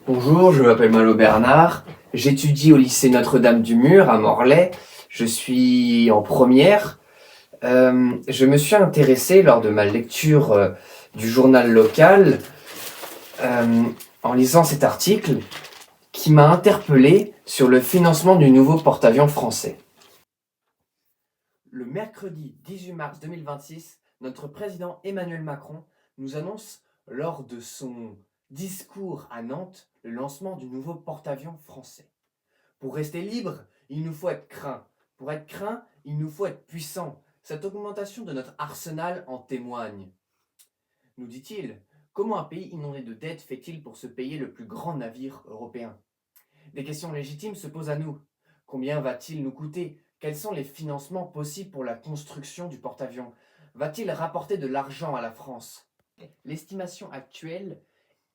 Bonjour, je m'appelle Malo Bernard, j'étudie au lycée Notre-Dame-du-Mur à Morlaix, je suis en première. Je me suis intéressé lors de ma lecture du journal local, euh, en lisant cet article, qui m'a interpellé sur le financement du nouveau porte-avions français. Le mercredi 18 mars 2026, notre président Emmanuel Macron nous annonce lors de son discours à Nantes le lancement du nouveau porte-avions français. Pour rester libre, il nous faut être craint. Pour être craint, il nous faut être puissant. Cette augmentation de notre arsenal en témoigne. Nous dit-il, comment un pays inondé de dettes fait-il pour se payer le plus grand navire européen? Des questions légitimes se posent à nous. Combien va-t-il nous coûter? Quels sont les financements possibles pour la construction du porte-avions? Va-t-il rapporter de l'argent à la France? L'estimation actuelle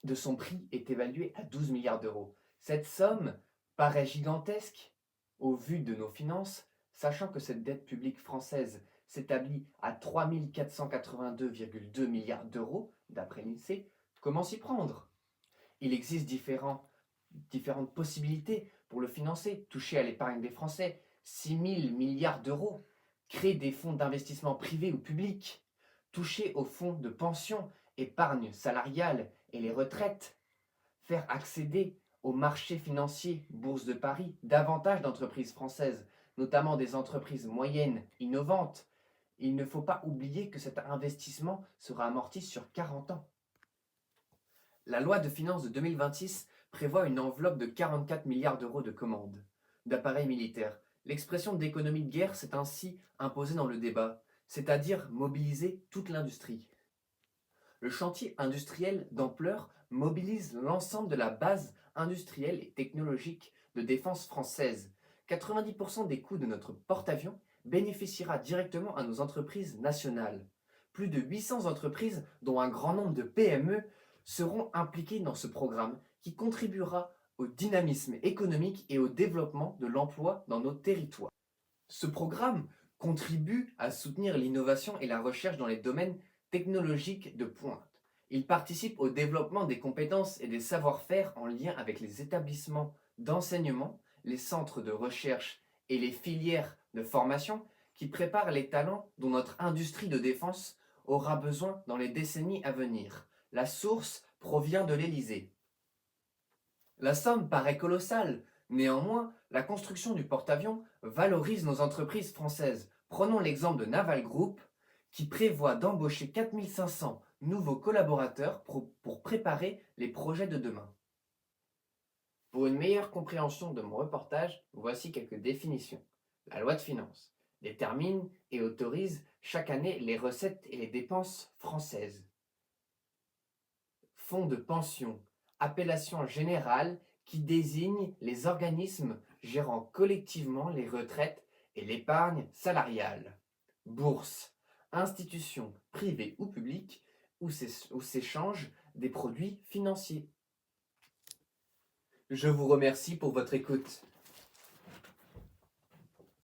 de son prix est évaluée à 12 milliards d'euros. Cette somme paraît gigantesque au vu de nos finances, sachant que cette dette publique française s'établit à 3 482,2 milliards d'euros, d'après l'INSEE. Comment s'y prendre? Il existe différentes possibilités pour le financer. Toucher à l'épargne des Français, 6 000 milliards d'euros. Créer des fonds d'investissement privés ou publics. Toucher aux fonds de pension, épargne salariale et les retraites. Faire accéder au marché financier, Bourse de Paris, davantage d'entreprises françaises, notamment des entreprises moyennes, innovantes. Il ne faut pas oublier que cet investissement sera amorti sur 40 ans. La loi de finances de 2026 prévoit une enveloppe de 44 milliards d'euros de commandes d'appareils militaires. L'expression d'économie de guerre s'est ainsi imposée dans le débat, c'est-à-dire mobiliser toute l'industrie. Le chantier industriel d'ampleur mobilise l'ensemble de la base industrielle et technologique de défense française. 90% des coûts de notre porte-avions bénéficiera directement à nos entreprises nationales. Plus de 800 entreprises, dont un grand nombre de PME, seront impliquées dans ce programme qui contribuera au dynamisme économique et au développement de l'emploi dans nos territoires. Ce programme contribue à soutenir l'innovation et la recherche dans les domaines technologiques de pointe. Il participe au développement des compétences et des savoir-faire en lien avec les établissements d'enseignement, les centres de recherche et les filières de formation qui préparent les talents dont notre industrie de défense aura besoin dans les décennies à venir. La source provient de l'Élysée. La somme paraît colossale. Néanmoins, la construction du porte-avions valorise nos entreprises françaises. Prenons l'exemple de Naval Group, qui prévoit d'embaucher 4500 nouveaux collaborateurs pour préparer les projets de demain. Pour une meilleure compréhension de mon reportage, voici quelques définitions. La loi de finances détermine et autorise chaque année les recettes et les dépenses françaises. Fonds de pension, appellation générale qui désigne les organismes gérant collectivement les retraites et l'épargne salariale. Bourse, institution privée ou publique où s'échangent des produits financiers. Je vous remercie pour votre écoute.